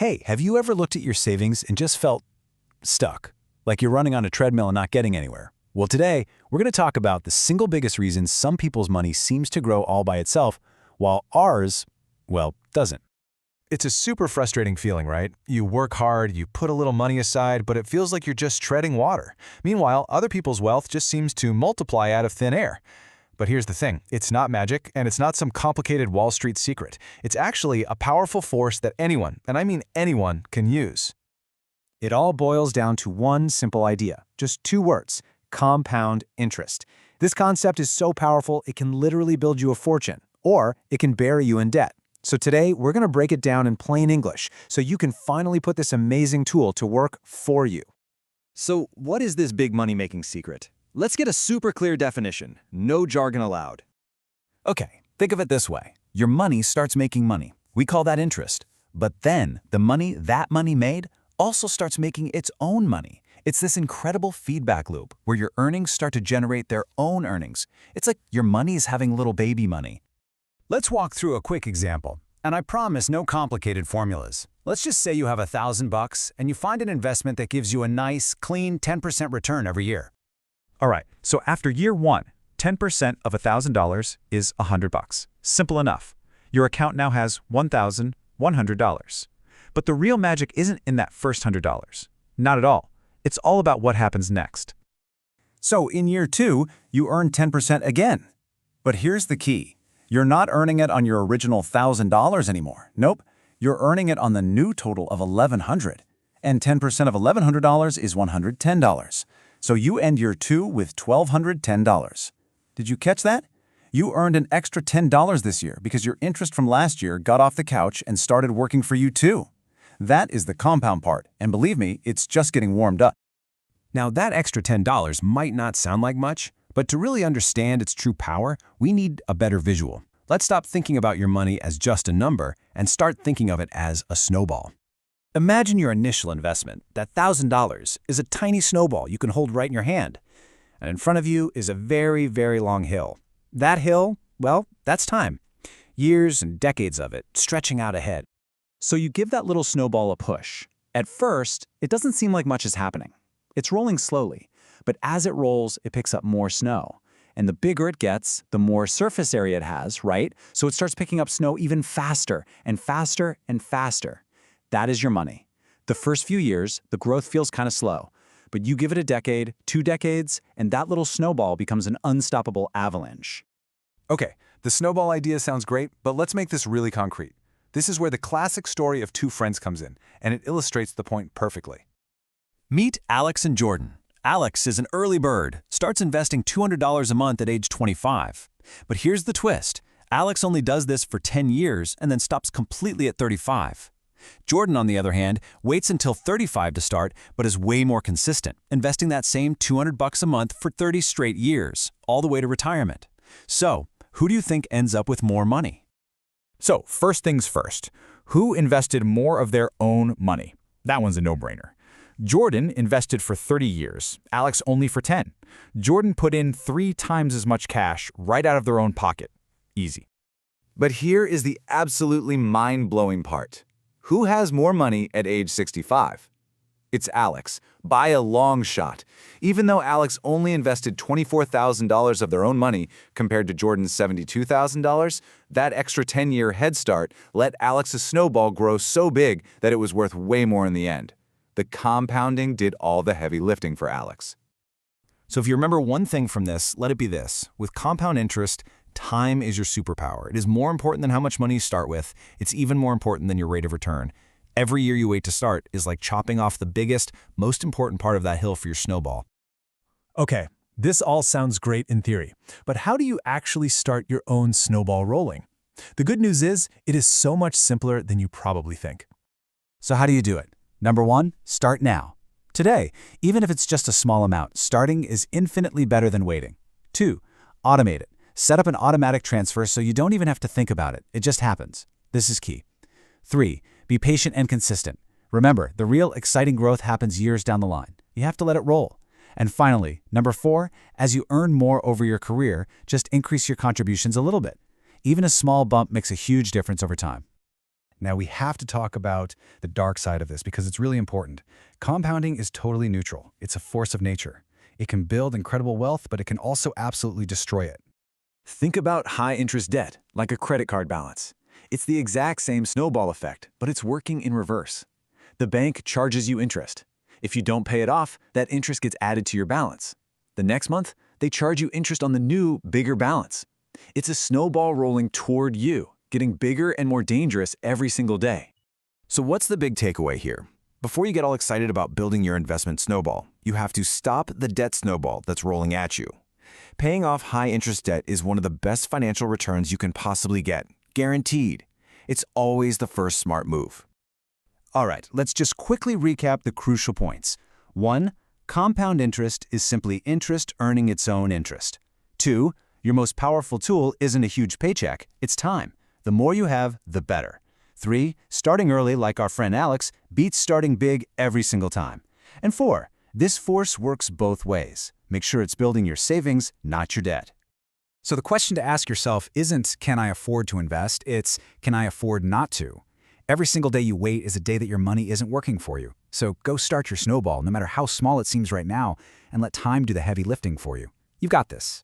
Hey, have you ever looked at your savings and just felt stuck? Like you're running on a treadmill and not getting anywhere? Well, today, we're going to talk about the single biggest reason some people's money seems to grow all by itself, while ours, well, doesn't. It's a super frustrating feeling, right? You work hard, you put a little money aside, but it feels like you're just treading water. Meanwhile, other people's wealth just seems to multiply out of thin air. But here's the thing, it's not magic, and it's not some complicated Wall Street secret. It's actually a powerful force that anyone, and I mean anyone, can use. It all boils down to one simple idea, just two words: compound interest. This concept is so powerful, it can literally build you a fortune, or it can bury you in debt. So today, we're going to break it down in plain English so you can finally put this amazing tool to work for you. So what is this big money-making secret? Let's get a super clear definition. No jargon allowed. Okay, think of it this way. Your money starts making money. We call that interest. But then, the money that money made also starts making its own money. It's this incredible feedback loop where your earnings start to generate their own earnings. It's like your money is having little baby money. Let's walk through a quick example. And I promise no complicated formulas. Let's just say you have $1,000 and you find an investment that gives you a nice, clean 10% return every year. All right, so after year one, 10% of $1,000 is $100. Simple enough. Your account now has $1,100. But the real magic isn't in that first $100. Not at all. It's all about what happens next. So in year two, you earn 10% again. But here's the key. You're not earning it on your original $1,000 anymore. Nope, you're earning it on the new total of $1,100. And 10% of $1,100 is $110. So you end year two with $1,210. Did you catch that? You earned an extra $10 this year because your interest from last year got off the couch and started working for you too. That is the compound part, and believe me, it's just getting warmed up. Now, that extra $10 might not sound like much, but to really understand its true power, we need a better visual. Let's stop thinking about your money as just a number and start thinking of it as a snowball. Imagine your initial investment, that $1,000, is a tiny snowball you can hold right in your hand. And in front of you is a very, very long hill. That hill, well, that's time. Years and decades of it, stretching out ahead. So you give that little snowball a push. At first, it doesn't seem like much is happening. It's rolling slowly, but as it rolls, it picks up more snow. And the bigger it gets, the more surface area it has, right? So it starts picking up snow even faster and faster and faster. That is your money. The first few years, the growth feels kind of slow, but you give it a decade, 2 decades, and that little snowball becomes an unstoppable avalanche. Okay, the snowball idea sounds great, but let's make this really concrete. This is where the classic story of two friends comes in, and it illustrates the point perfectly. Meet Alex and Jordan. Alex is an early bird, starts investing $200 a month at age 25. But here's the twist. Alex only does this for 10 years and then stops completely at 35. Jordan, on the other hand, waits until 35 to start, but is way more consistent, investing that same $200 a month for 30 straight years, all the way to retirement. So, who do you think ends up with more money? So, first things first, who invested more of their own money? That one's a no-brainer. Jordan invested for 30 years, Alex only for 10. Jordan put in 3 times as much cash right out of their own pocket. Easy. But here is the absolutely mind-blowing part. Who has more money at age 65? It's Alex, by a long shot. Even though Alex only invested $24,000 of their own money compared to Jordan's $72,000, that extra 10-year head start let Alex's snowball grow so big that it was worth way more in the end. The compounding did all the heavy lifting for Alex. So if you remember one thing from this, let it be this. With compound interest, time is your superpower. It is more important than how much money you start with. It's even more important than your rate of return. Every year you wait to start is like chopping off the biggest, most important part of that hill for your snowball. Okay, this all sounds great in theory, but how do you actually start your own snowball rolling? The good news is, it is so much simpler than you probably think. So how do you do it? Number 1, start now. Today, even if it's just a small amount, starting is infinitely better than waiting. 2, automate it. Set up an automatic transfer so you don't even have to think about it. It just happens. This is key. 3, be patient and consistent. Remember, the real exciting growth happens years down the line. You have to let it roll. And finally, number 4, as you earn more over your career, just increase your contributions a little bit. Even a small bump makes a huge difference over time. Now we have to talk about the dark side of this because it's really important. Compounding is totally neutral. It's a force of nature. It can build incredible wealth, but it can also absolutely destroy it. Think about high-interest debt, like a credit card balance. It's the exact same snowball effect, but it's working in reverse. The bank charges you interest. If you don't pay it off, that interest gets added to your balance. The next month, they charge you interest on the new, bigger balance. It's a snowball rolling toward you, getting bigger and more dangerous every single day. So what's the big takeaway here? Before you get all excited about building your investment snowball, you have to stop the debt snowball that's rolling at you. Paying off high-interest debt is one of the best financial returns you can possibly get, guaranteed. It's always the first smart move. All right, let's just quickly recap the crucial points. 1. Compound interest is simply interest earning its own interest. 2. Your most powerful tool isn't a huge paycheck, it's time. The more you have, the better. 3. Starting early, like our friend Alex, beats starting big every single time. And 4. This force works both ways. Make sure it's building your savings, not your debt. So the question to ask yourself isn't, can I afford to invest? It's, can I afford not to? Every single day you wait is a day that your money isn't working for you. So go start your snowball, no matter how small it seems right now, and let time do the heavy lifting for you. You've got this.